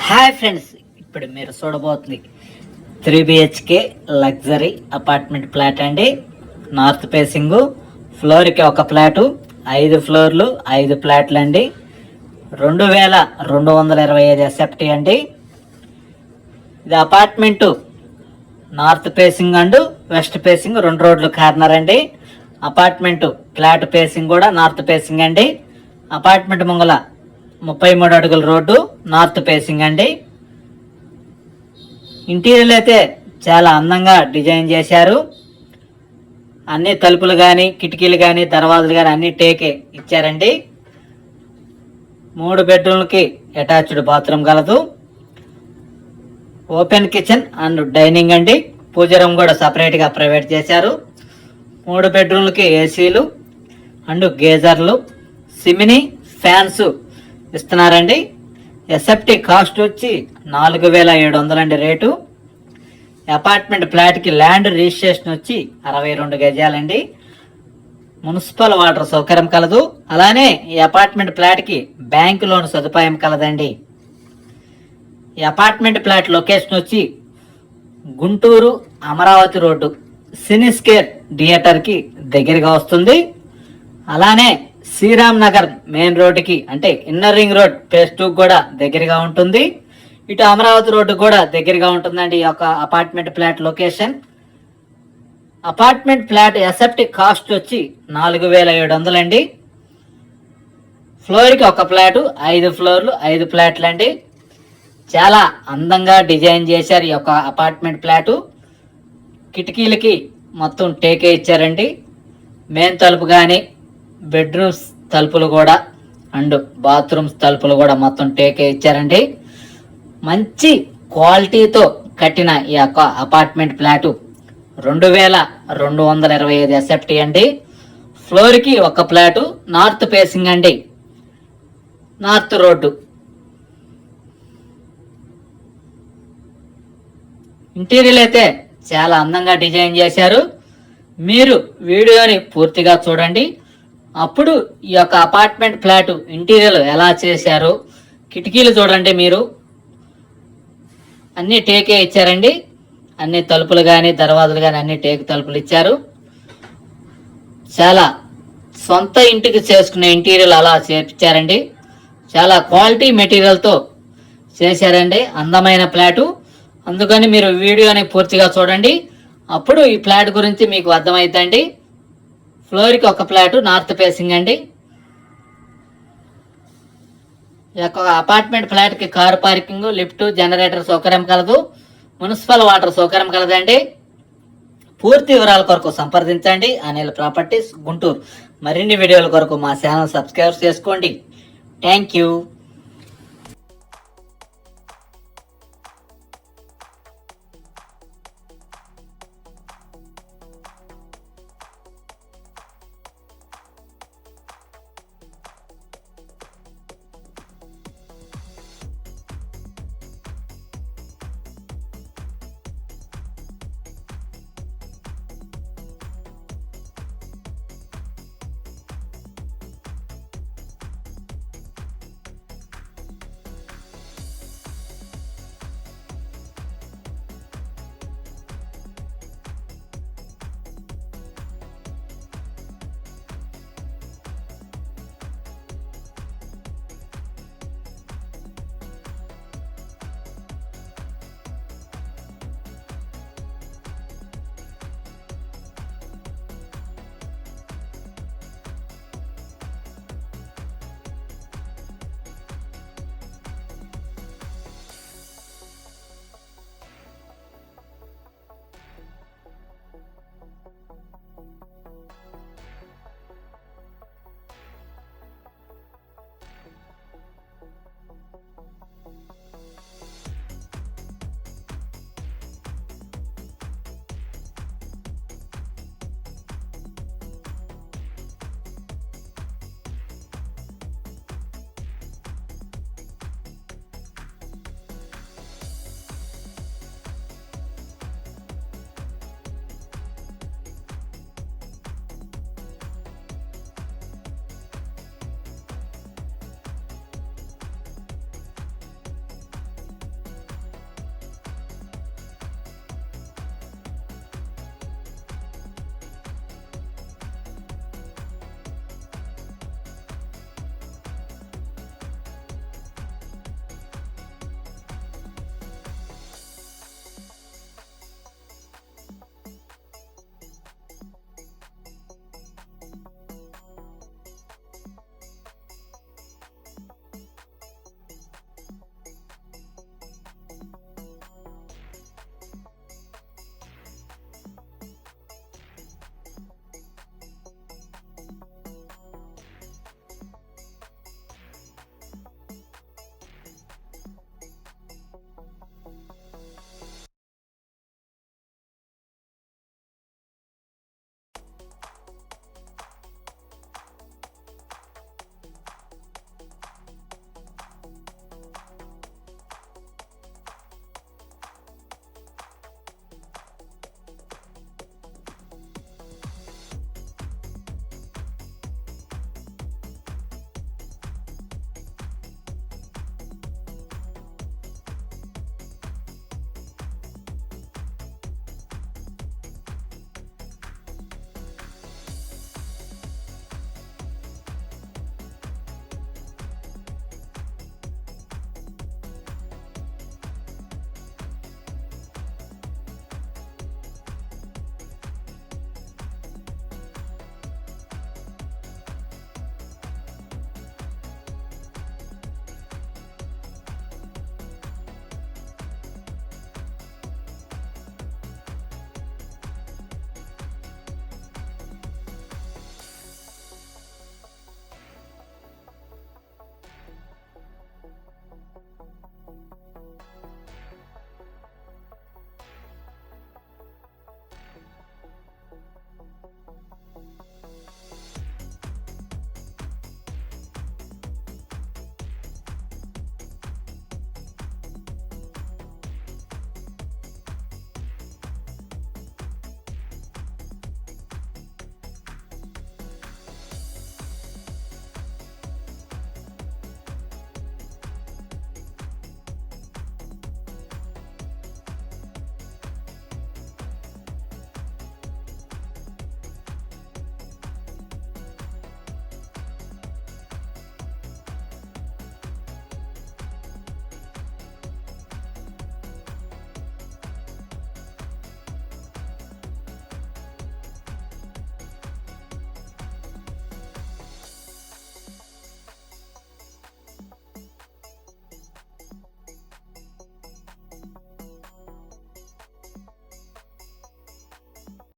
Hi friends, ఇప్పుడు మీరు చూడబోతుంది 3 BHK luxury apartment flat అండి. నార్త్ ఫేసింగ్, ఫ్లోర్కి ఒక ఫ్లాటు, 5 ఫ్లోర్లు 5 ఫ్లాట్లు అండి. 2225 SFT అండి. ఇది apartment north facing and west facing 2 రోడ్లు కార్నర్ అండి. అపార్ట్మెంటు ఫ్లాట్ ఫేసింగ్ కూడా నార్త్ ఫేసింగ్ అండి. అపార్ట్మెంట్ ముంగల 33 అడుగుల రోడ్డు నార్త్ ఫేసింగ్ అండి. ఇంటీరియర్ అయితే చాలా అందంగా డిజైన్ చేశారు. అన్ని తలుపులు కానీ కిటికీలు కానీ దర్వాజాలు కానీ అన్ని టేకే ఇచ్చారండి. 3 బెడ్రూమ్లకి అటాచ్డ్ బాత్రూమ్ కలదు. ఓపెన్ కిచెన్ అండ్ డైనింగ్ అండి. పూజ రూమ్ కూడా సపరేట్గా ప్రొవైడ్ చేశారు. 3 బెడ్రూమ్లకి ఏసీలు అండ్ గేజర్లు, సిమిని ఫ్యాన్స్ ఇస్తున్నారండి. ఎస్ఎఫ్టీ కాస్ట్ వచ్చి 4700 అండి రేటు. అపార్ట్మెంట్ ఫ్లాట్కి ల్యాండ్ రిజిస్ట్రేషన్ వచ్చి 62 గజాలండి. మున్సిపల్ వాటర్ సౌకర్యం కలదు. అలానే ఈ అపార్ట్మెంట్ ఫ్లాట్కి బ్యాంక్ లోన్ సదుపాయం కలదండి. ఈ అపార్ట్మెంట్ ఫ్లాట్ లొకేషన్ వచ్చి గుంటూరు అమరావతి రోడ్డు సినీస్కేర్ థియేటర్కి దగ్గరగా వస్తుంది. అలానే శ్రీరామ్ నగర్ మెయిన్ రోడ్డుకి అంటే ఇన్నర్ రింగ్ రోడ్ ఫేజ్ 2 కూడా దగ్గరగా ఉంటుంది. ఇటు అమరావతి రోడ్డు కూడా దగ్గరగా ఉంటుందండి ఈ యొక్క apartment flat location. Apartment flat SFT cost వచ్చి 4700 అండి. ఫ్లోర్కి ఒక ఫ్లాటు, 5 ఫ్లోర్లు 5 ఫ్లాట్లు అండి. చాలా అందంగా డిజైన్ చేశారు ఈ యొక్క అపార్ట్మెంట్ ఫ్లాటు. కిటికీలకి మొత్తం టేకే ఇచ్చారండి. మెయిన్ తలుపు కానీ బెడ్రూమ్స్ తలుపులు కూడా అండ్ బాత్రూమ్స్ తలుపులు కూడా మొత్తం టేకే ఇచ్చారండి. మంచి క్వాలిటీతో కట్టిన ఈ యొక్క అపార్ట్మెంట్ ఫ్లాటు 2225 SFT అండి. ఫ్లోర్కి ఒక ఫ్లాటు, నార్త్ ఫేసింగ్ అండి, నార్త్ రోడ్డు. ఇంటీరియర్ అయితే చాలా అందంగా డిజైన్ చేశారు. మీరు వీడియోని పూర్తిగా చూడండి. అప్పుడు ఈ యొక్క అపార్ట్మెంట్ ఫ్లాట్ ఇంటీరియర్ ఎలా చేశారు, కిటికీలు చూడండి. మీరు అన్ని టేకే ఇచ్చారండి. అన్ని తలుపులు కానీ దర్వాజాలు కానీ అన్ని టేక్ తలుపులు ఇచ్చారు. చాలా సొంత ఇంటికి చేసుకునే ఇంటీరియర్ అలా చేర్చారండి. చాలా క్వాలిటీ మెటీరియల్తో చేశారండి. అందమైన ఫ్లాటు. అందుకని మీరు వీడియోని పూర్తిగా చూడండి. అప్పుడు ఈ ఫ్లాట్ గురించి మీకు అర్థమవుతుందండి. ఫ్లోర్కి ఒక ఫ్లాటు, నార్త్ ఫేసింగ్ అండి. ఈ యొక్క అపార్ట్మెంట్ ఫ్లాట్కి కారు పార్కింగ్, లిఫ్ట్, జనరేటర్ సౌకర్యం కలదు. మున్సిపల్ వాటర్ సౌకర్యం కలదండి. పూర్తి వివరాల కొరకు సంప్రదించండి అనిల్ ప్రాపర్టీస్ గుంటూరు. మరిన్ని వీడియోల కొరకు మా ఛానల్ సబ్స్క్రైబ్ చేసుకోండి. Thank you.